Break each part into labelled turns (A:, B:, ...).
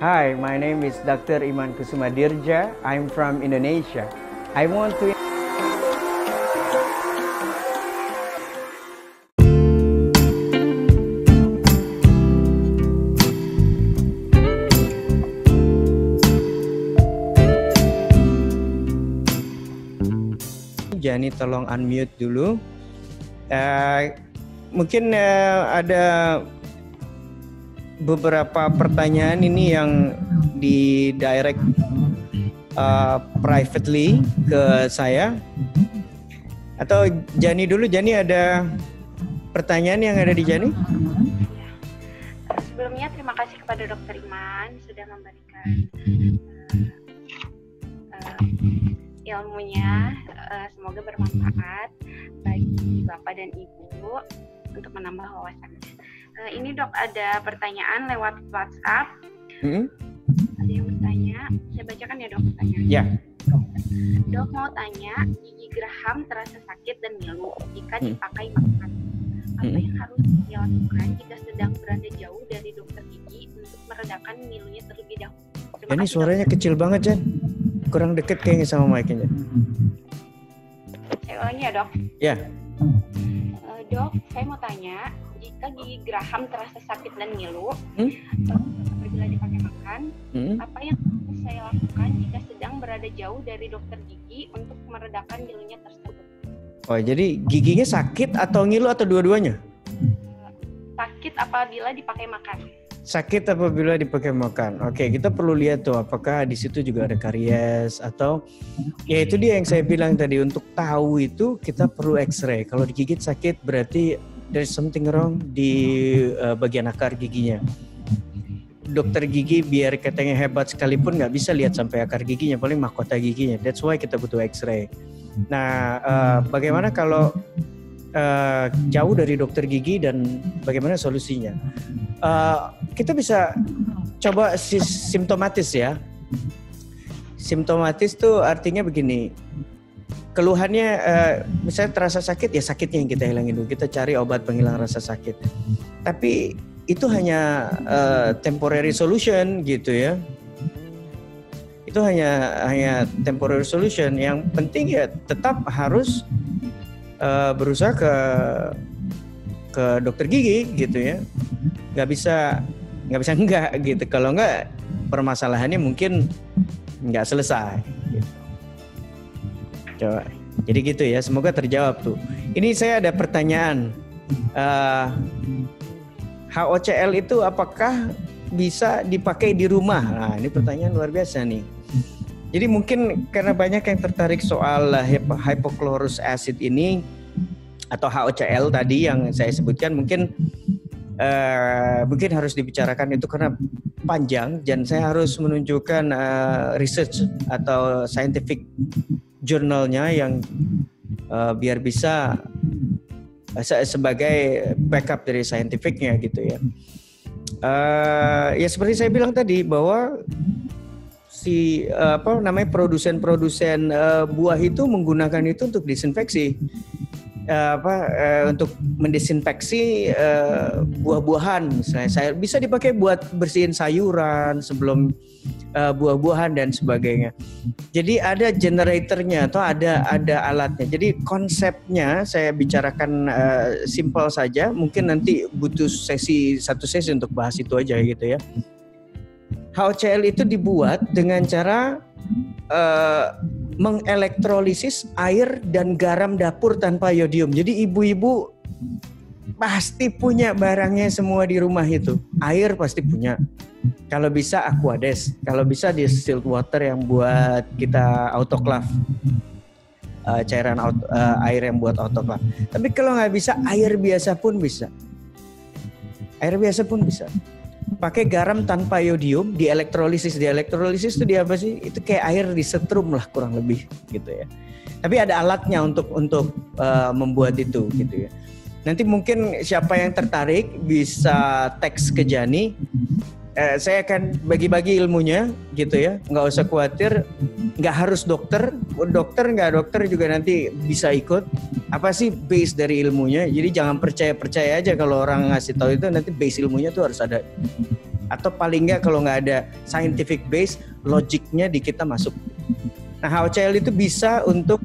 A: Hi, my name is Dr. Iman Kusuma Dirja. I'm from Indonesia. I want to Jani, tolong unmute dulu. Mungkin ada beberapa pertanyaan ini yang di direct privately ke saya. Atau Jani dulu. Jani, ada pertanyaan yang ada di Jani?
B: Sebelumnya terima kasih kepada Dr. Iman sudah memberikan ilmunya, semoga bermanfaat bagi Bapak dan Ibu untuk menambah wawasan. Ini Dok, ada pertanyaan lewat WhatsApp. Ada yang bertanya, saya bacakan ya Dok pertanyaannya.
A: Ya.
B: Dok mau tanya, gigi geraham terasa sakit dan ngilu jika dipakai makan. Apa yang harus dilakukan jika sedang berada jauh dari dokter gigi untuk meredakan ngilunya terlebih dahulu?
A: Ini suaranya kecil banget, Jan. Kurang deket kayaknya sama mic-nya.
B: Saya ulangi ya Dok.
A: Ya.
B: Dok, saya mau tanya, jika gigi geraham terasa sakit dan ngilu, apabila dipakai makan, apa yang harus saya lakukan jika sedang berada jauh dari dokter gigi untuk meredakan ngilunya tersebut?
A: Oh, jadi giginya sakit atau ngilu atau dua-duanya?
B: Sakit apabila dipakai makan.
A: Sakit apabila dipakai makan. Oke, kita perlu lihat tuh apakah di situ juga ada karies atau ya itu dia yang saya bilang tadi, untuk tahu itu kita perlu X-ray. Kalau digigit sakit berarti there's something wrong di bagian akar giginya. Dokter gigi biar katanya hebat sekalipun nggak bisa lihat sampai akar giginya, paling mahkota giginya. That's why kita butuh X-ray. Nah, bagaimana kalau jauh dari dokter gigi dan bagaimana solusinya? Kita bisa coba simptomatis ya. Simptomatis tuh artinya begini. Keluhannya misalnya terasa sakit, ya sakitnya yang kita hilangin dulu. Kita cari obat penghilang rasa sakit. Tapi itu hanya temporary solution gitu ya. Itu hanya temporary solution. Yang penting ya tetap harus berusaha ke dokter gigi gitu ya. Nggak bisa enggak gitu. Kalau enggak, permasalahannya mungkin nggak selesai gitu. Coba. Jadi gitu ya, semoga terjawab tuh. Ini saya ada pertanyaan, HOCL itu apakah bisa dipakai di rumah? Nah, ini pertanyaan luar biasa nih. Jadi mungkin karena banyak yang tertarik soal hypochlorous acid ini atau HOCL tadi yang saya sebutkan, mungkin harus dibicarakan itu karena panjang dan saya harus menunjukkan research atau scientific journalnya yang biar bisa sebagai backup dari scientificnya gitu ya. Ya seperti saya bilang tadi bahwa produsen buah itu menggunakan itu untuk disinfeksi. Untuk mendesinfeksi buah-buahan, misalnya saya bisa dipakai buat bersihin sayuran sebelum buah-buahan dan sebagainya. Jadi ada generatornya atau ada alatnya. Jadi konsepnya saya bicarakan simpel saja. Mungkin nanti butuh satu sesi untuk bahas itu aja gitu ya. HOCL itu dibuat dengan cara mengelektrolisis air dan garam dapur tanpa yodium. Jadi ibu-ibu pasti punya barangnya semua di rumah itu. Air pasti punya. Kalau bisa Aquades, kalau bisa distilled water yang buat kita autoclave. Cairan air yang buat autoclave. Tapi kalau nggak bisa, air biasa pun bisa. Air biasa pun bisa. Pakai garam tanpa yodium, dielektrolisis. Dielektrolisis itu dia apa sih? Itu kayak air disetrum lah kurang lebih gitu ya. Tapi ada alatnya untuk membuat itu gitu ya. Nanti mungkin siapa yang tertarik bisa teks ke Jani. Saya akan bagi-bagi ilmunya gitu ya. Nggak usah khawatir. Nggak harus dokter juga nanti bisa ikut. Apa sih base dari ilmunya? Jadi jangan percaya aja kalau orang ngasih tahu itu, nanti base ilmunya tuh harus ada Atau paling nggak kalau nggak ada scientific base, logiknya di kita masuk. Nah, HOCl itu bisa untuk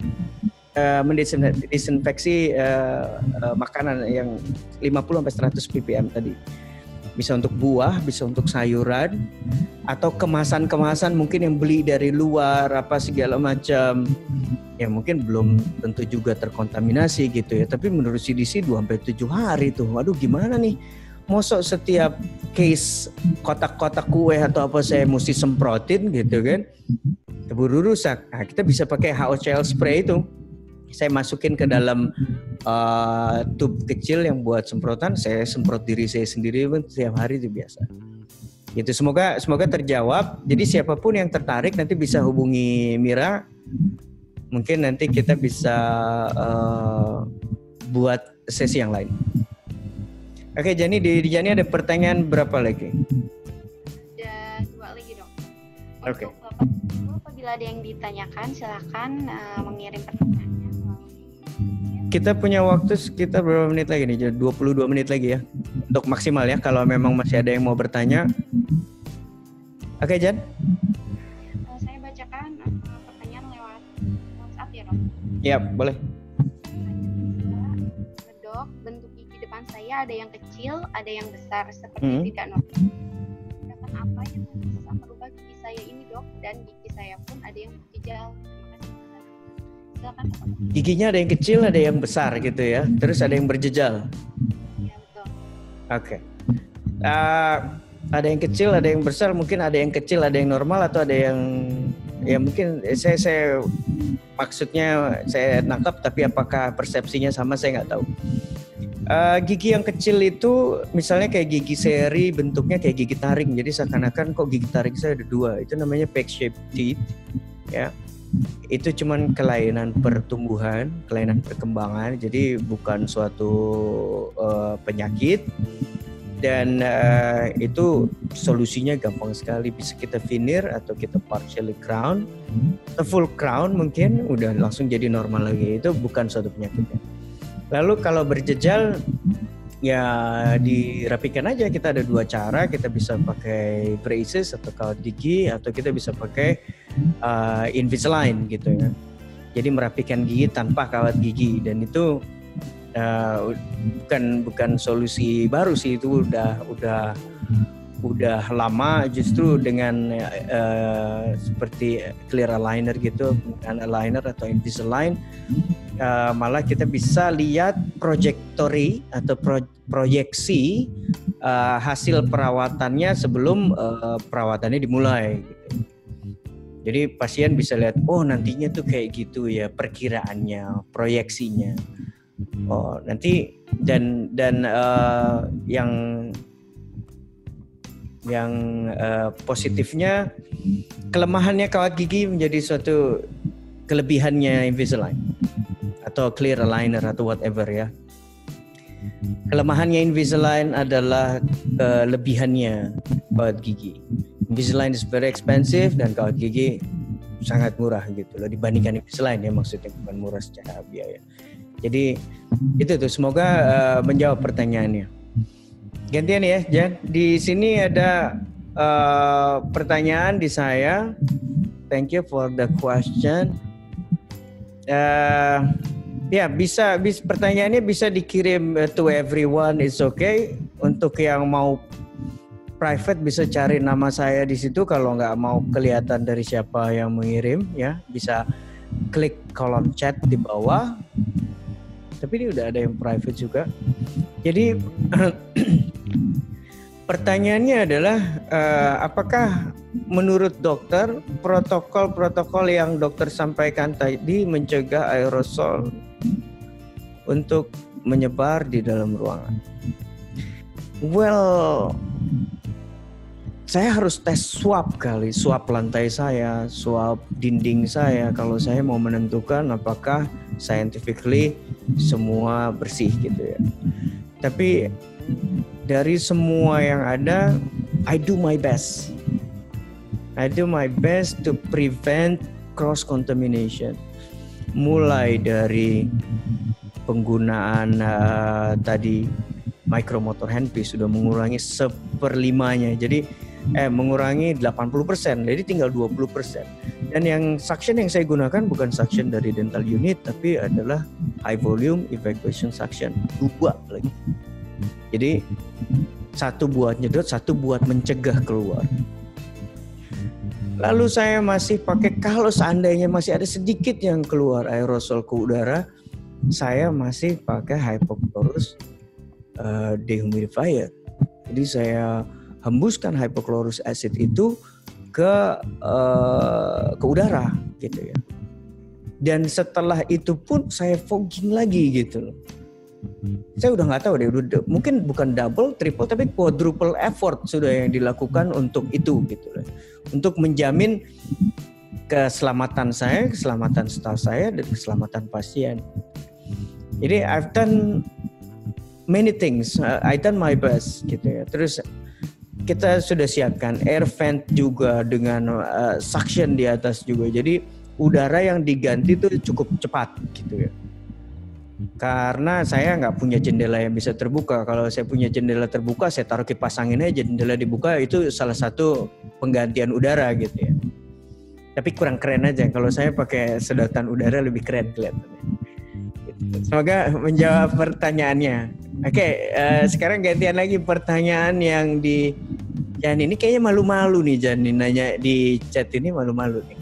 A: mendisinfeksi makanan yang 50-100 ppm tadi. Bisa untuk buah, bisa untuk sayuran, atau kemasan-kemasan mungkin yang beli dari luar apa segala macam. Ya mungkin belum tentu juga terkontaminasi gitu ya. Tapi menurut CDC 2-7 hari tuh. Waduh, gimana nih? Mosok setiap case kotak-kotak kue atau apa saya mesti semprotin gitu kan? Keburu rusak. Nah, kita bisa pakai HOCl spray itu. Saya masukin ke dalam tub kecil yang buat semprotan, saya semprot diri saya sendiri pun setiap hari itu biasa. Gitu, semoga terjawab. Jadi siapapun yang tertarik nanti bisa hubungi Mira. Mungkin nanti kita bisa buat sesi yang lain. Oke, Jani, di Jani ada pertanyaan berapa lagi?
B: Ada 2 lagi, Dok.
A: Oke.
B: Apabila ada yang ditanyakan, silakan mengirim pertanyaannya.
A: Kita punya waktu sekitar berapa menit lagi nih? 22 menit lagi ya. Untuk maksimal ya, kalau memang masih ada yang mau bertanya. Oke, Jan?
B: Saya bacakan pertanyaan lewat WhatsApp ya, Dok?
A: Ya, boleh.
B: Dok, bentuk gigi depan saya ada yang kecil, ada yang besar, seperti tidak normal. Tindakan apa yang bisa merubah gigi saya ini, Dok? Dan gigi saya pun ada yang berjejal.
A: Giginya ada yang kecil, ada yang besar gitu ya. Terus ada yang berjejal.
B: Iya, betul.
A: Oke. Ada yang kecil, ada yang besar. Mungkin ada yang kecil, ada yang normal, atau ada yang ya mungkin saya maksudnya saya nangkap, tapi apakah persepsinya sama saya nggak tahu. Gigi yang kecil itu misalnya kayak gigi seri, bentuknya kayak gigi taring. Jadi seakan-akan kok gigi taring saya ada 2. Itu namanya peg shaped teeth, ya. Itu cuman kelainan pertumbuhan, kelainan perkembangan, jadi bukan suatu penyakit. Dan itu solusinya gampang sekali, bisa kita veneer atau kita partially crown atau full crown, mungkin udah langsung jadi normal lagi. Itu bukan suatu penyakit. Lalu kalau berjejal ya dirapikan aja. Kita ada 2 cara, kita bisa pakai braces atau kawat gigi, atau kita bisa pakai Invisalign gitu ya. Jadi merapikan gigi tanpa kawat gigi, dan itu bukan solusi baru sih, itu udah lama. Justru dengan seperti clear aligner gitu, dengan aligner atau Invisalign, malah kita bisa lihat trajectory atau proyeksi hasil perawatannya sebelum perawatannya dimulai gitu. Jadi pasien bisa lihat, oh nantinya tuh kayak gitu ya perkiraannya, proyeksinya. Oh nanti dan yang positifnya, kelemahannya kawat gigi menjadi suatu kelebihannya Invisalign atau clear aligner atau whatever ya. Kelemahannya Invisalign adalah kelebihannya kawat gigi. Invisalign is very expensive dan kawat gigi sangat murah gitu loh dibandingkan Invisalign ya, maksudnya bukan murah secara biaya. Jadi itu tuh, semoga menjawab pertanyaannya. Gantian ya, Jan. Di sini ada pertanyaan di saya. Thank you for the question. Ya bisa pertanyaannya bisa dikirim to everyone, it's okay. Untuk yang mau private bisa cari nama saya di situ. Kalau nggak mau kelihatan dari siapa yang mengirim ya, bisa klik kolom chat di bawah. Tapi ini udah ada yang private juga. Jadi pertanyaannya adalah apakah menurut dokter protokol yang dokter sampaikan tadi mencegah aerosol untuk menyebar di dalam ruangan? Well, saya harus tes swab swab lantai saya, swab dinding saya, kalau saya mau menentukan apakah scientifically semua bersih gitu ya. Tapi dari semua yang ada, I do my best to prevent cross contamination. Mulai dari penggunaan tadi micromotor handpiece, sudah mengurangi 1/5-nya. Jadi mengurangi 80%, jadi tinggal 20%. Dan yang suction yang saya gunakan bukan suction dari dental unit, tapi adalah high volume evacuation suction, 2 lagi. Jadi 1 buat nyedot, 1 buat mencegah keluar. Lalu saya masih pakai, kalau seandainya masih ada sedikit yang keluar aerosol ke udara, saya masih pakai hypochlorous dehumidifier. Jadi saya hembuskan hypochlorous acid itu ke udara gitu ya. Dan setelah itu pun saya fogging lagi gitu loh. Saya udah nggak tahu deh, mungkin bukan double, triple, tapi quadruple effort sudah yang dilakukan untuk itu gitu loh. Untuk menjamin keselamatan saya, keselamatan staf saya, dan keselamatan pasien. Jadi I've done many things, I done my best gitu ya. Terus kita sudah siapkan air vent juga dengan suction di atas juga. Jadi udara yang diganti itu cukup cepat gitu ya. Karena saya nggak punya jendela yang bisa terbuka. Kalau saya punya jendela terbuka, saya taruh kipas angin aja, jendela dibuka, itu salah satu penggantian udara gitu ya. Tapi kurang keren aja. Kalau saya pakai sedotan udara lebih keren kelihatannya. Semoga menjawab pertanyaannya. Oke, sekarang gantian lagi pertanyaan yang di Jan ini kayaknya malu-malu nih Jan, nanya di chat ini malu-malu nih.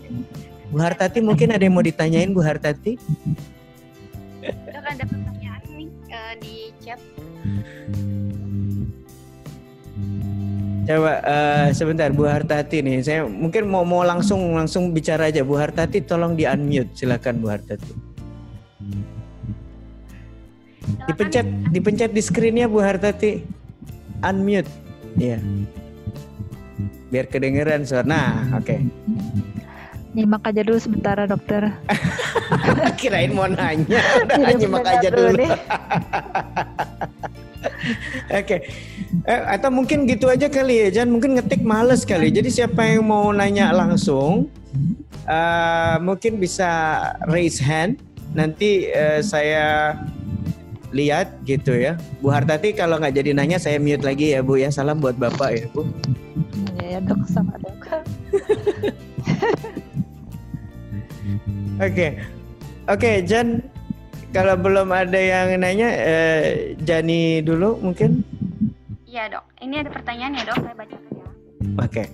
A: Bu Hartati mungkin ada yang mau ditanyain Bu Hartati?
B: Dok, ada pertanyaan nih di chat.
A: Coba sebentar Bu Hartati nih, saya mungkin mau langsung bicara aja. Bu Hartati tolong di unmute, silakan Bu Hartati. Dipencet di screen-nya Bu Hartati. Unmute. Iya. Biar kedengeran suara. Nah, oke.
C: Nyimak aja dulu sebentar dokter.
A: Kirain mau nanya. Udah nyimak aja dulu. Oke. Atau mungkin gitu aja kali ya, Jan. Mungkin ngetik males kali. Jadi siapa yang mau nanya langsung mungkin bisa raise hand. Nanti saya lihat gitu ya. Bu Hartati kalau nggak jadi nanya saya mute lagi ya Bu ya. Salam buat Bapak ya Bu.
C: Ya dok, sama dok. Oke, Jan. Kalau belum ada yang nanya, Jani dulu mungkin.
B: Iya dok. Ini ada pertanyaan ya dok. Saya bacakan ya.
A: Oke.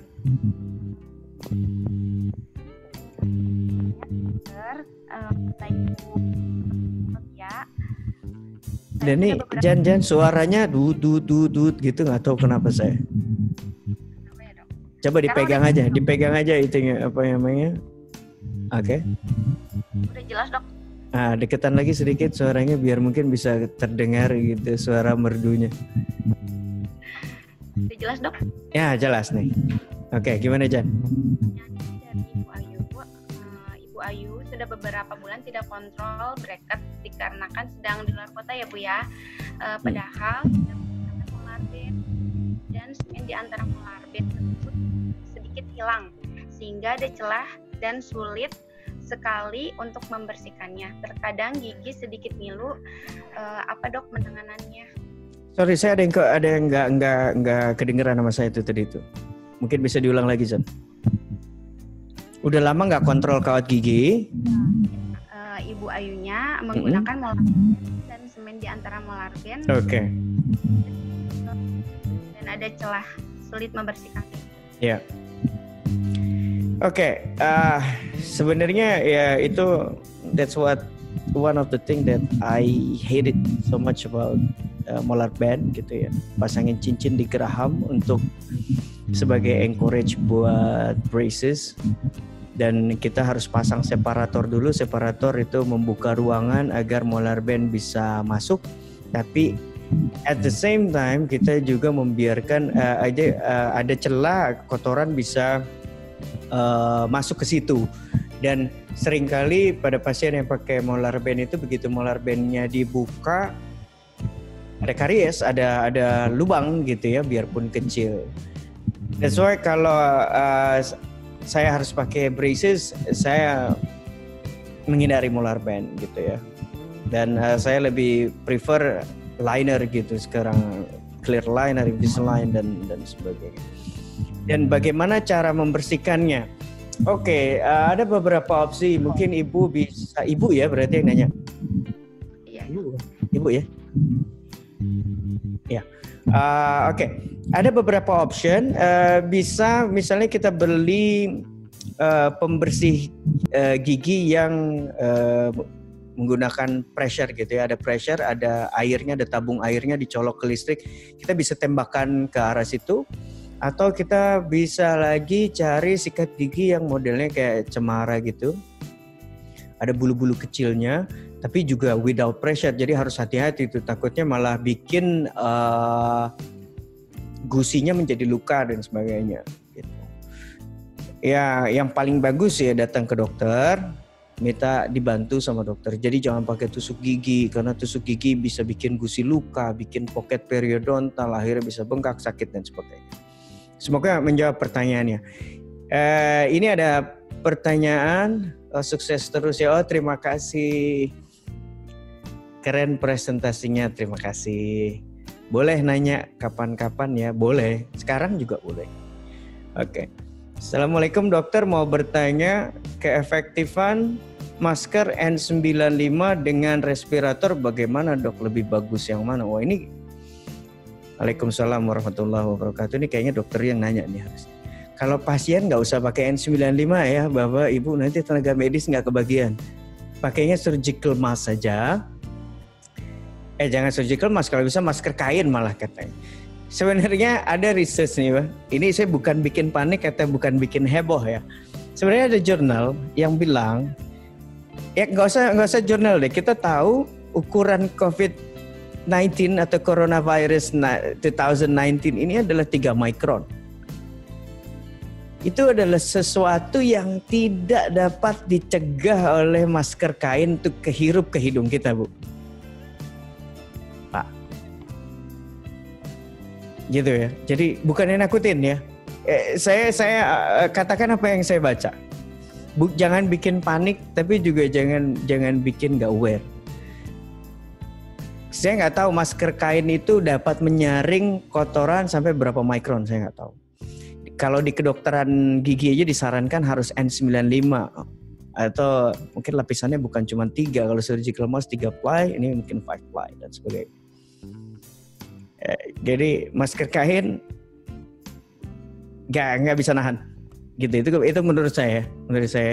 A: Dan nih Jan suaranya dut gitu, nggak tahu kenapa saya. Coba dipegang aja itunya apa namanya. Oke.
B: Udah jelas dok.
A: Nah, deketan lagi sedikit suaranya biar mungkin bisa terdengar gitu suara merdunya.
B: Udah jelas dok?
A: Ya jelas nih. Oke, gimana Jan?
B: Dari Ibu Ayu. Ibu Ayu sudah beberapa bulan tidak kontrol bracket dikarenakan sedang di luar kota ya Bu ya. Padahal molar bed dan semen di antara molar bed tersebut sedikit hilang sehingga ada celah dan sulit sekali untuk membersihkannya. Terkadang gigi sedikit ngilu. Apa dok penanganannya?
A: Sorry, saya ada yang nggak kedengeran sama saya itu tadi itu. Mungkin bisa diulang lagi Jan. Udah lama nggak kontrol kawat gigi?
B: Ibu Ayunya menggunakan molar dan semen di antara molar bed.
A: Oke.
B: Dan ada celah, sulit membersihkannya.
A: Ya. Oke. Sebenarnya ya itu that's one of the thing that I hated so much about molar band gitu ya. Pasangin cincin di geraham untuk sebagai encourage buat braces. Dan kita harus pasang separator dulu. Separator itu membuka ruangan agar molar band bisa masuk. Tapi at the same time kita juga membiarkan ada celah kotoran bisa masuk ke situ. Dan seringkali pada pasien yang pakai molar band itu begitu molar bandnya dibuka ada karies, ada lubang gitu ya biarpun kecil. That's why kalau saya harus pakai braces, saya menghindari molar band gitu ya. Dan saya lebih prefer liner gitu sekarang, clear liner, Invisalign dan sebagainya. Dan bagaimana cara membersihkannya? Oke, ada beberapa opsi. Mungkin ibu ya berarti yang nanya.
B: Iya.
A: Ibu ya. Ya. Oke. Ada beberapa option. Bisa misalnya kita beli pembersih gigi yang menggunakan pressure gitu ya. Ada pressure, ada airnya, ada tabung airnya dicolok ke listrik. Kita bisa tembakan ke arah situ. Atau kita bisa lagi cari sikat gigi yang modelnya kayak cemara gitu. Ada bulu-bulu kecilnya, tapi juga without pressure. Jadi harus hati-hati tuh, takutnya malah bikin gusinya menjadi luka dan sebagainya. Gitu. Ya, yang paling bagus ya datang ke dokter, minta dibantu sama dokter. Jadi jangan pakai tusuk gigi, karena tusuk gigi bisa bikin gusi luka, bikin pocket periodontal, akhirnya bisa bengkak, sakit dan sebagainya. Semoga menjawab pertanyaannya. Ini ada pertanyaan, sukses terus ya. Oh, terima kasih. Keren presentasinya, terima kasih. Boleh nanya kapan-kapan ya? Boleh. Sekarang juga boleh. Oke. Assalamualaikum dokter, mau bertanya keefektifan masker N95 dengan respirator bagaimana dok? Lebih bagus yang mana? Wah ini Waalaikumsalam warahmatullahi wabarakatuh. Ini kayaknya dokter yang nanya nih harusnya. Kalau pasien nggak usah pakai N95 ya Bapak Ibu, nanti tenaga medis nggak kebagian. Pakainya surgical mask saja. Jangan surgical mask, kalau bisa masker kain malah katanya. Sebenarnya ada research nih Pak. Ini saya bukan bikin panik atau bukan bikin heboh ya. Sebenarnya ada jurnal yang bilang, ya nggak usah jurnal deh. Kita tahu ukuran COVID-19 atau coronavirus 2019 ini adalah 3 micron. Itu adalah sesuatu yang tidak dapat dicegah oleh masker kain untuk kehirup ke hidung kita, Bu. Pak. Gitu ya. Jadi bukannya nakutin ya. Saya katakan apa yang saya baca. Jangan bikin panik, tapi juga jangan bikin gak aware. Saya nggak tahu masker kain itu dapat menyaring kotoran sampai berapa mikron, saya nggak tahu. Kalau di kedokteran gigi aja disarankan harus N95 atau mungkin lapisannya bukan cuma 3. Kalau surgical mask 3 ply, ini mungkin 5 ply dan sebagainya. Jadi masker kain nggak bisa nahan, gitu. Itu menurut saya.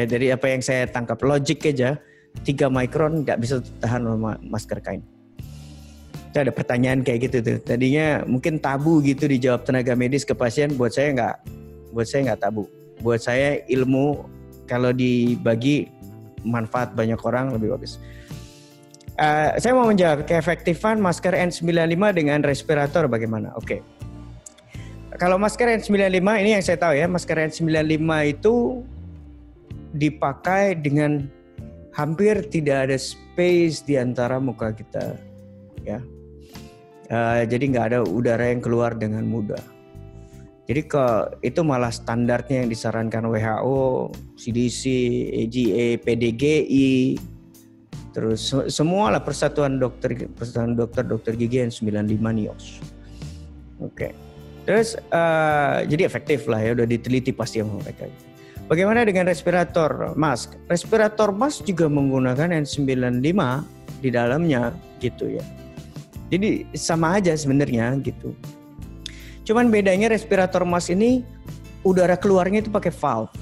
A: Dari apa yang saya tangkap logik aja, 3 mikron nggak bisa tahan sama masker kain. Itu ada pertanyaan kayak gitu tuh. Tadinya mungkin tabu gitu dijawab tenaga medis ke pasien. Buat saya nggak tabu. Buat saya ilmu kalau dibagi manfaat banyak orang lebih bagus. Saya mau menjawab keefektifan masker N95 dengan respirator bagaimana? Oke. Kalau masker N95 ini yang saya tahu ya, masker N95 itu dipakai dengan hampir tidak ada space di antara muka kita, ya. Jadi nggak ada udara yang keluar dengan mudah. Jadi itu malah standarnya yang disarankan WHO, CDC, AGA, PDGI, terus semua lah persatuan dokter gigi N95 NIOSH. Oke. Terus jadi efektif lah ya, udah diteliti pasti sama mereka. Bagaimana dengan respirator mask? Respirator mask juga menggunakan N95 di dalamnya gitu ya. Jadi sama aja sebenarnya gitu. Cuman bedanya respirator mask ini udara keluarnya itu pakai valve.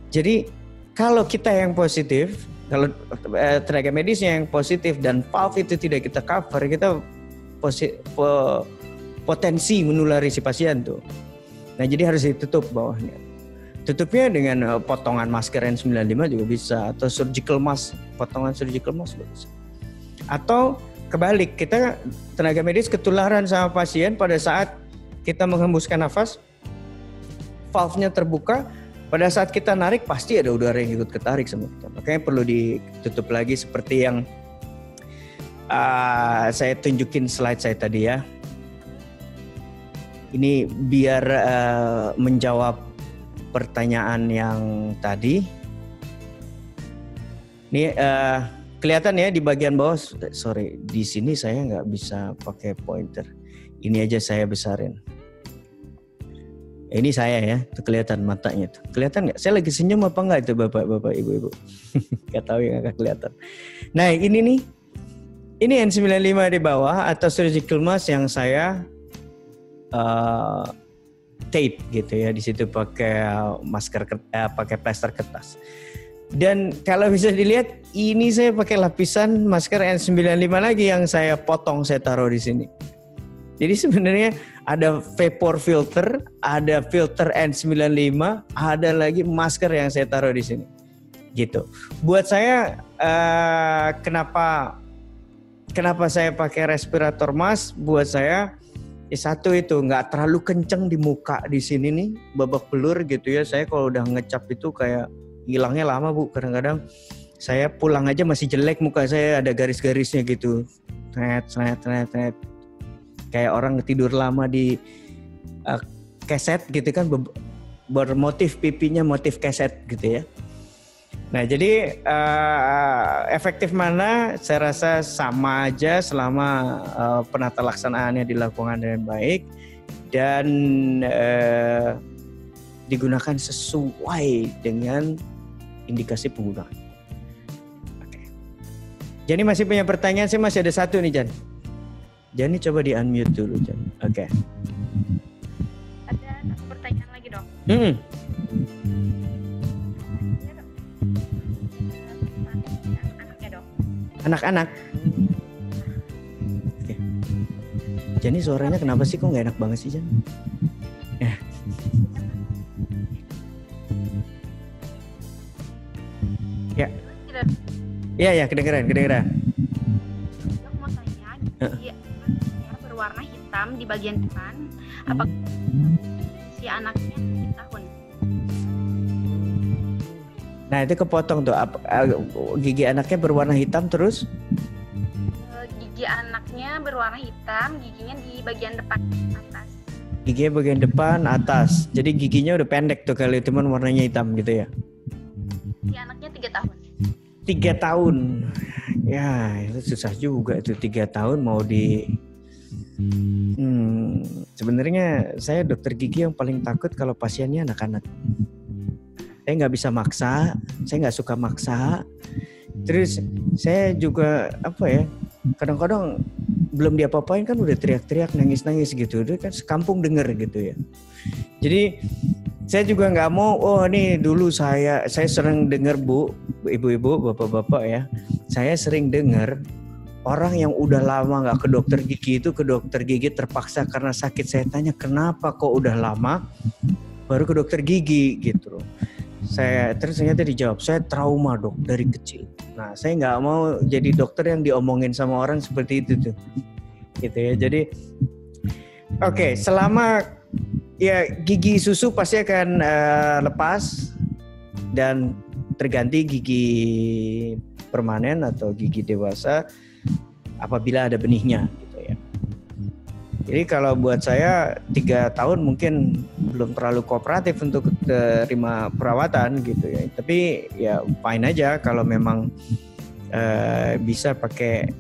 A: Jadi kalau kita yang positif, kalau tenaga medisnya yang positif dan valve itu tidak kita cover, kita potensi menulari si pasien tuh. Nah jadi harus ditutup bawahnya. Tutupnya dengan potongan masker N95 juga bisa, atau surgical mask, potongan surgical mask juga bisa. Atau kebalik, kita tenaga medis ketularan sama pasien pada saat kita menghembuskan nafas, valve-nya terbuka, pada saat kita narik pasti ada udara yang ikut ketarik sama kita. Makanya perlu ditutup lagi seperti yang saya tunjukin slide saya tadi ya. Ini biar menjawab pertanyaan yang tadi. Ini kelihatan ya di bagian bawah. Sorry, di sini saya nggak bisa pakai pointer. Ini aja saya besarin. Ini saya ya, tuh kelihatan matanya tuh. Kelihatan nggak? Saya lagi senyum apa nggak itu bapak-bapak, ibu-ibu? Gak tahu ya, nggak kelihatan. Nah ini nih, ini N95 di bawah atau surgical mask yang saya tape gitu ya. Di situ pakai masker, pakai plester kertas. Dan kalau bisa dilihat, ini saya pakai lapisan masker N95 lagi yang saya potong, saya taruh di sini. Jadi sebenarnya ada vapor filter, ada filter N95, ada lagi masker yang saya taruh di sini. Gitu. Buat saya kenapa saya pakai respirator mask? Buat saya satu itu nggak terlalu kenceng di muka di sini nih, babak belur gitu ya. Saya kalau udah ngecap itu kayak hilangnya lama Bu. Kadang-kadang saya pulang aja masih jelek muka saya, ada garis-garisnya gitu. Net. Kayak orang tidur lama di keset gitu kan, bermotif pipinya motif keset gitu ya. Nah jadi efektif mana? Saya rasa sama aja selama penata laksanaannya dilakukan dengan baik dan digunakan sesuai dengan indikasi penggunaan. Oke. Jadi masih punya pertanyaan? Saya masih ada satu nih Jan. Jani coba di unmute dulu Jan. Oke.
B: Ada satu pertanyaan lagi dok. Anak-anak ya dok.
A: Anak-anak. Oke. Jani suaranya kenapa sih kok nggak enak banget sih Jan? Ya kedengeran.
B: Dok mau tanya, berwarna hitam di bagian depan, apakah si anaknya 3 tahun?
A: Nah itu kepotong tuh, gigi anaknya berwarna hitam terus?
B: Gigi anaknya berwarna hitam, giginya di bagian depan atas.
A: Giginya bagian depan atas, jadi giginya udah pendek tuh kali, cuman warnanya hitam gitu ya?
B: Si anaknya 3 tahun.
A: 3 tahun, ya itu susah juga itu 3 tahun mau di. Sebenarnya saya dokter gigi yang paling takut kalau pasiennya anak-anak. Saya nggak bisa maksa, saya nggak suka maksa. Terus saya juga kadang-kadang belum diapa-apain kan udah teriak-teriak, nangis-nangis gitu, udah kan sekampung denger gitu ya. Jadi saya juga nggak mau, nih dulu saya sering dengar Bu, ibu-ibu, bapak-bapak ya, saya sering dengar orang yang udah lama nggak ke dokter gigi itu ke dokter gigi terpaksa karena sakit. Saya tanya kenapa kok udah lama baru ke dokter gigi gitu loh. Terus ternyata dijawab, saya trauma dok dari kecil. Nah saya nggak mau jadi dokter yang diomongin sama orang seperti itu tuh, gitu ya. Jadi oke, selama ya gigi susu pasti akan lepas dan terganti gigi permanen atau gigi dewasa apabila ada benihnya gitu ya. Jadi kalau buat saya 3 tahun mungkin belum terlalu kooperatif untuk terima perawatan gitu ya. Tapi ya fine aja kalau memang bisa pakai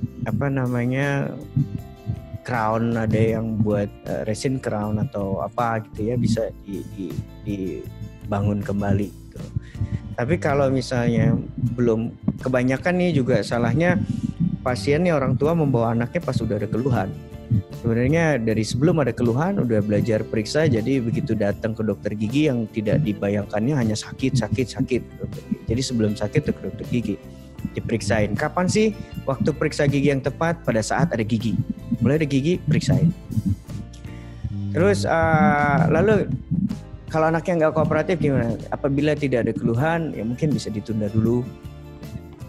A: crown, ada yang buat resin crown atau apa gitu ya, bisa dibangun kembali gitu. Tapi kalau misalnya belum, kebanyakan nih juga salahnya pasien nih orang tua membawa anaknya pas udah ada keluhan. Sebenarnya dari sebelum ada keluhan udah belajar periksa, jadi begitu datang ke dokter gigi yang tidak dibayangkannya hanya sakit. Jadi sebelum sakit ke dokter gigi diperiksain. Kapan sih waktu periksa gigi yang tepat? Pada saat ada gigi. Mulai ada gigi, periksain. Terus lalu kalau anaknya nggak kooperatif gimana? Apabila tidak ada keluhan, ya mungkin bisa ditunda dulu,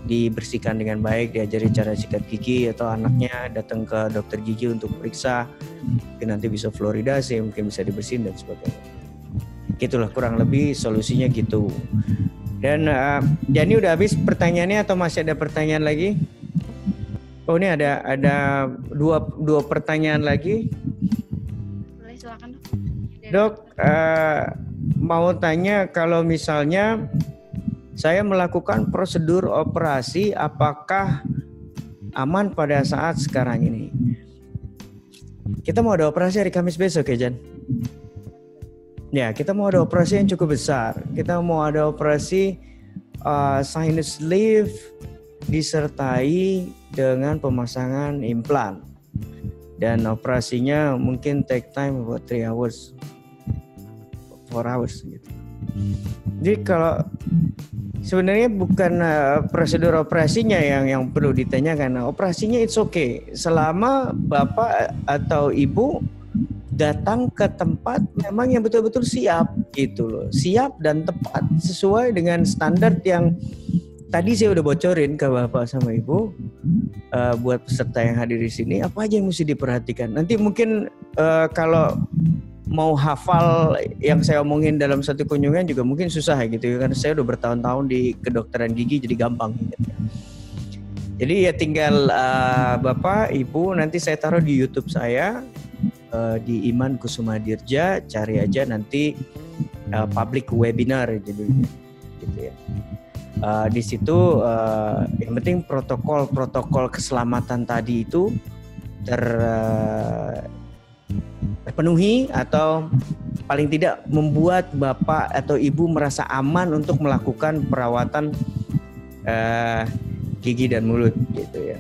A: dibersihkan dengan baik, diajari cara sikat gigi, atau anaknya datang ke dokter gigi untuk periksa, mungkin nanti bisa fluoridasi, mungkin bisa dibersihin dan sebagainya. Gitulah kurang lebih solusinya gitu. Dan Jani udah habis pertanyaannya atau masih ada pertanyaan lagi? Oh ini ada dua pertanyaan lagi.
B: Boleh silakan dok.
A: Dok, mau tanya kalau misalnya saya melakukan prosedur operasi, apakah aman pada saat sekarang ini? Kita mau ada operasi hari Kamis besok ya, Jan? Ya, kita mau ada operasi yang cukup besar. Kita mau ada operasi sinus lift disertai dengan pemasangan implan. Dan operasinya mungkin take time about 3 hours, 4 hours gitu. Jadi kalau sebenarnya bukan prosedur operasinya yang perlu ditanyakan. Operasinya it's okay selama bapak atau ibu datang ke tempat memang yang betul-betul siap gitu loh, siap dan tepat sesuai dengan standar yang tadi saya udah bocorin ke bapak sama ibu. Buat peserta yang hadir di sini, apa aja yang mesti diperhatikan. Nanti mungkin kalau mau hafal yang saya omongin dalam satu kunjungan juga mungkin susah gitu, karena saya udah bertahun-tahun di kedokteran gigi, jadi gampang gitu. Jadi ya tinggal bapak ibu nanti saya taruh di YouTube saya di Iman Kusuma Dirja, cari aja nanti public webinar jadi gitu ya. Di situ yang penting protokol keselamatan tadi itu terpenuhi atau paling tidak membuat bapak atau ibu merasa aman untuk melakukan perawatan gigi dan mulut gitu ya.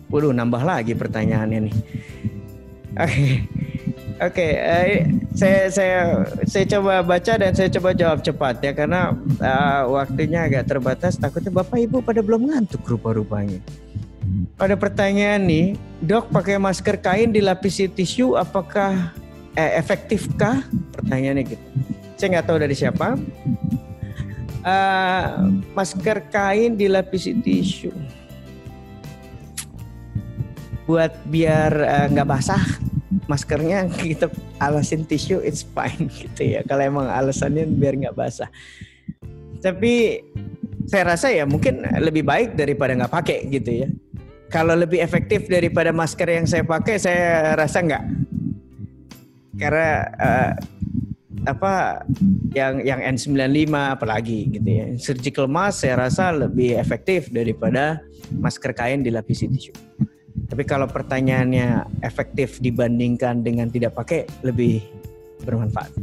A: Waduh, nambah lagi pertanyaannya nih. Oke, saya coba baca dan saya coba jawab cepat ya, karena waktunya agak terbatas. Takutnya bapak ibu pada belum ngantuk rupa-rupanya. Pada pertanyaan nih, dok pakai masker kain dilapisi tisu apakah efektifkah? Pertanyaannya gitu. Saya nggak tahu dari siapa. Masker kain dilapisi tisu buat biar nggak basah. Maskernya kita alasin tisu, it's fine gitu ya. Kalau emang alasannya biar nggak basah. Tapi saya rasa ya mungkin lebih baik daripada nggak pakai gitu ya. Kalau lebih efektif daripada masker yang saya pakai, saya rasa nggak. Karena yang N95 apalagi gitu ya. Surgical mask saya rasa lebih efektif daripada masker kain dilapisi tisu. Tapi kalau pertanyaannya efektif dibandingkan dengan tidak pakai, lebih bermanfaat.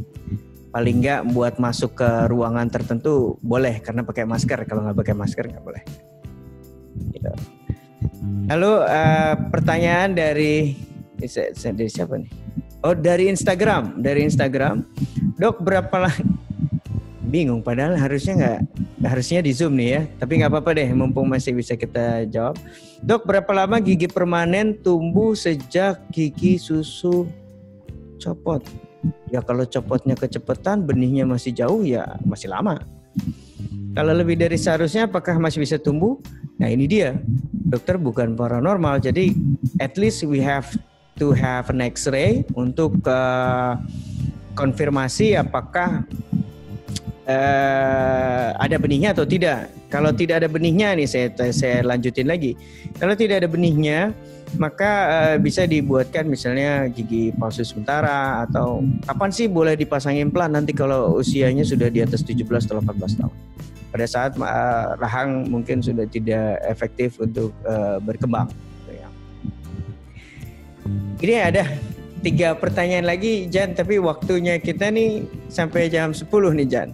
A: Paling nggak buat masuk ke ruangan tertentu boleh karena pakai masker. Kalau nggak pakai masker nggak boleh. Gitu. Lalu pertanyaan dari siapa nih? Oh, dari Instagram. Dok, berapa lama? Bingung, padahal harusnya di Zoom nih ya. Tapi nggak apa-apa deh, mumpung masih bisa kita jawab. Dok, berapa lama gigi permanen tumbuh sejak gigi susu copot? Ya kalau copotnya kecepatan, benihnya masih jauh ya masih lama. Kalau lebih dari seharusnya, apakah masih bisa tumbuh? Nah ini dia, dokter bukan paranormal, jadi at least we have to have an X-ray untuk konfirmasi apakah ada benihnya atau tidak. Kalau tidak ada benihnya nih, saya lanjutin lagi. Kalau tidak ada benihnya, maka bisa dibuatkan misalnya gigi palsu sementara, atau kapan sih boleh dipasang implan nanti kalau usianya sudah di atas 17 atau 18 tahun. Pada saat rahang mungkin sudah tidak efektif untuk berkembang. Ini ada 3 pertanyaan lagi, Jan, tapi waktunya kita nih sampai jam 10 nih, Jan.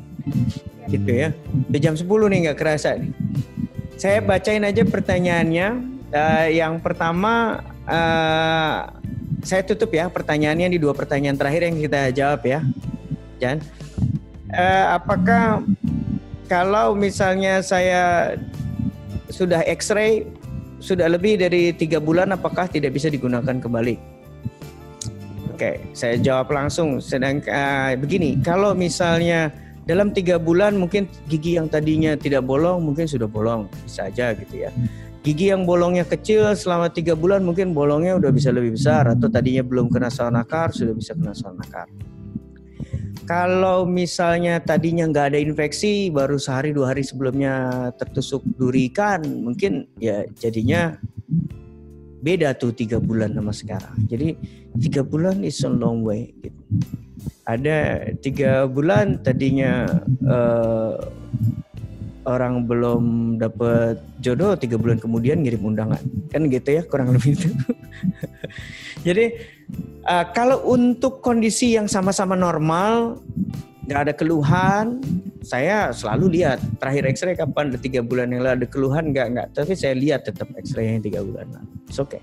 A: Gitu ya. Di jam 10 nih nggak kerasa nih. Saya bacain aja pertanyaannya. Yang pertama saya tutup ya pertanyaannya di 2 pertanyaan terakhir yang kita jawab ya, Jan. Apakah kalau misalnya saya sudah X-ray sudah lebih dari 3 bulan, apakah tidak bisa digunakan kembali? Oke, saya jawab langsung. Begini, kalau misalnya dalam 3 bulan mungkin gigi yang tadinya tidak bolong mungkin sudah bolong, bisa aja gitu ya. Gigi yang bolongnya kecil selama 3 bulan mungkin bolongnya udah bisa lebih besar, atau tadinya belum kena saluran akar sudah bisa kena saluran akar. Kalau misalnya tadinya nggak ada infeksi, baru sehari 2 hari sebelumnya tertusuk duri ikan, mungkin ya jadinya beda tuh 3 bulan sama sekarang. Jadi 3 bulan is a long way gitu. Ada 3 bulan tadinya orang belum dapet jodoh 3 bulan kemudian ngirim undangan. Kan gitu ya kurang lebih itu. Jadi kalau untuk kondisi yang sama-sama normal, nggak ada keluhan, saya selalu lihat terakhir X-ray kapan, ada 3 bulan yang lalu ada keluhan nggak, tapi saya lihat tetap X-ray yang 3 bulan lalu. It's okay.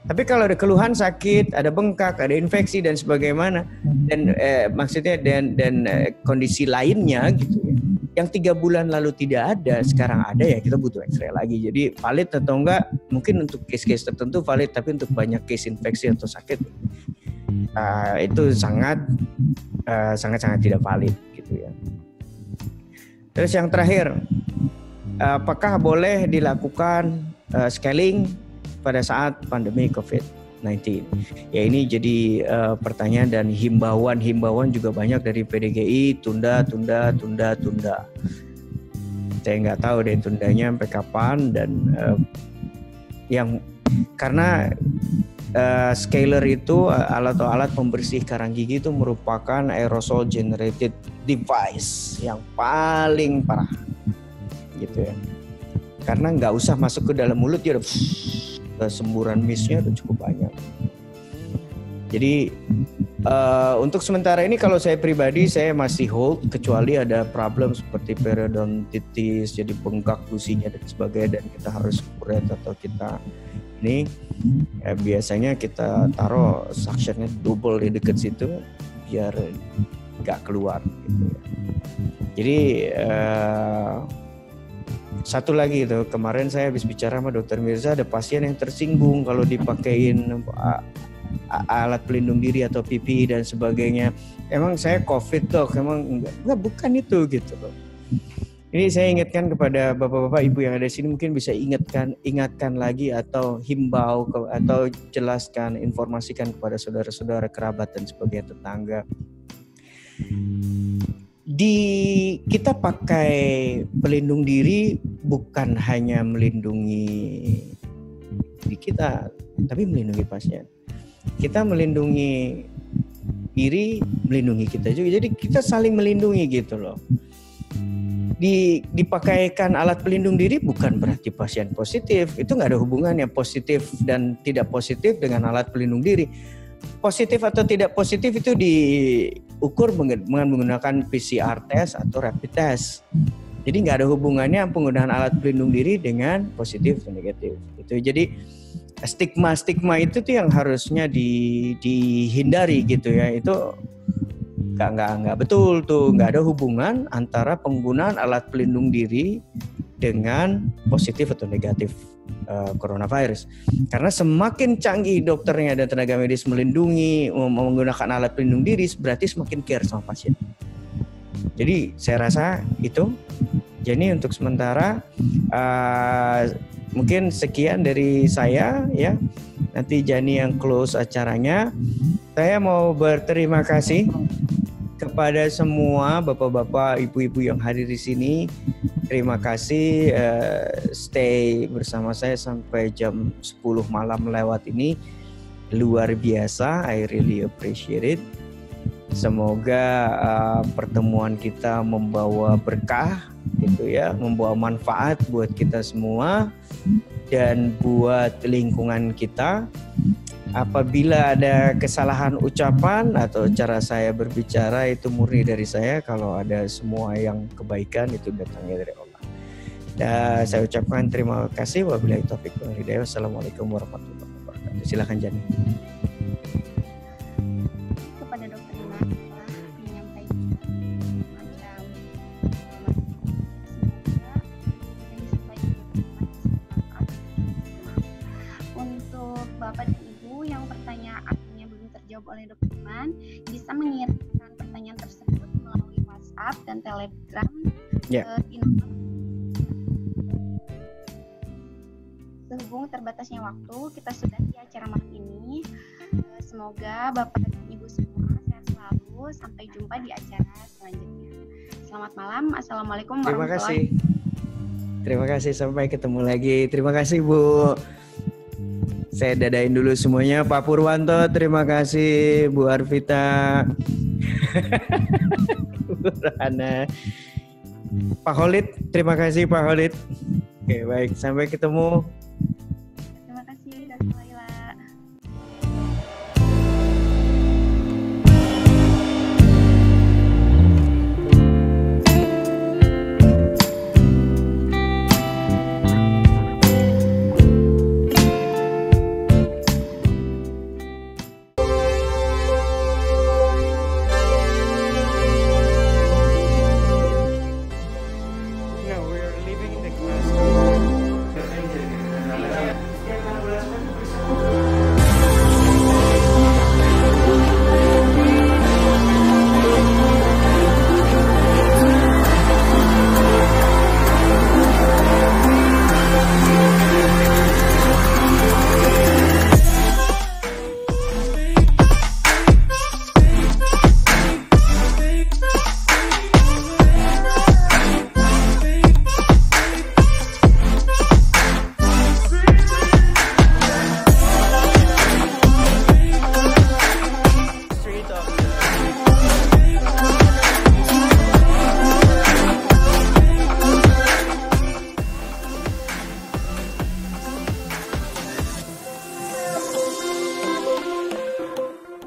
A: Tapi kalau ada keluhan sakit, ada bengkak, ada infeksi dan sebagaimana, dan maksudnya dan kondisi lainnya gitu ya, yang 3 bulan lalu tidak ada, sekarang ada, ya kita butuh X-ray lagi. Jadi valid atau enggak, mungkin untuk case-case tertentu valid, tapi untuk banyak case infeksi atau sakit itu sangat tidak valid gitu ya. Terus yang terakhir, apakah boleh dilakukan scaling pada saat pandemi COVID-19? Ya ini jadi pertanyaan dan himbauan juga banyak dari PDGI, tunda. Saya nggak tahu deh tundanya sampai kapan, dan karena scaler itu alat pembersih karang gigi itu merupakan aerosol generated device yang paling parah gitu ya, karena nggak usah masuk ke dalam mulut ya udah semburan mistnya udah cukup banyak. Jadi untuk sementara ini kalau saya pribadi saya masih hold, kecuali ada problem seperti periodontitis, jadi bengkak gusinya dan sebagainya, dan kita harus kuret atau kita ini biasanya kita taruh suctionnya double di dekat situ biar nggak keluar gitu ya. Jadi satu lagi itu, kemarin saya habis bicara sama Dokter Mirza, ada pasien yang tersinggung kalau dipakein alat pelindung diri atau PPE dan sebagainya. Emang saya COVID dok, emang enggak bukan itu gitu loh. Ini saya ingatkan kepada bapak-bapak ibu yang ada di sini, mungkin bisa ingatkan lagi atau himbau atau jelaskan, informasikan kepada saudara-saudara, kerabat dan sebagainya, tetangga. Kita pakai pelindung diri bukan hanya melindungi diri kita, tapi melindungi pasien. Kita melindungi diri, melindungi kita juga. Jadi kita saling melindungi gitu loh. Dipakaikan alat pelindung diri bukan berarti pasien positif. Itu nggak ada hubungannya positif dan tidak positif dengan alat pelindung diri. Positif atau tidak positif itu diukur dengan menggunakan PCR test atau rapid test. Jadi nggak ada hubungannya penggunaan alat pelindung diri dengan positif atau negatif. Itu jadi stigma itu tuh yang harusnya dihindari gitu ya. Itu nggak betul tuh, nggak ada hubungan antara penggunaan alat pelindung diri dengan positif atau negatif coronavirus. Karena semakin canggih dokternya dan tenaga medis melindungi menggunakan alat pelindung diri, berarti semakin care sama pasien. Jadi saya rasa itu. Jadi untuk sementara mungkin sekian dari saya ya. Nanti Jani yang close acaranya. Saya mau berterima kasih kepada semua bapak-bapak, ibu-ibu yang hadir di sini. Terima kasih stay bersama saya sampai jam 10 malam lewat ini. Luar biasa, I really appreciate it. Semoga pertemuan kita membawa berkah gitu ya, membawa manfaat buat kita semua dan buat lingkungan kita. Apabila ada kesalahan ucapan atau cara saya berbicara itu murni dari saya. Kalau ada semua yang kebaikan itu datangnya dari Allah. Dan saya ucapkan terima kasih. Wabillahi taufiq wal hidayah. Wassalamualaikum warahmatullahi wabarakatuh. Silakan Jani.
B: Kepada Dokter Iman telah menyampaikan macam untuk Bapak dan Ibu yang pertanyaannya belum terjawab oleh Dokter Iman, bisa mengirimkan pertanyaan tersebut melalui WhatsApp dan Telegram ke nomor. Sehubung terbatasnya waktu, kita sudahi acara malam ini. Semoga Bapak dan Ibu semua sehat selalu. Sampai jumpa di acara selanjutnya. Selamat malam. Assalamualaikum warahmatullahi wabarakatuh.
A: Terima kasih. Sampai ketemu lagi. Terima kasih Bu. Saya dadain dulu semuanya. Pak Purwanto, terima kasih. Bu Arvita, Bu Rana. Pak Khalid. Terima kasih Pak Khalid. Oke, baik. Sampai ketemu.
B: Terima kasih Dr. Laila.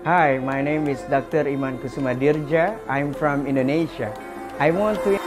C: Hi, my name is Dr. Iman Kusuma Dirja. I'm from Indonesia. I want to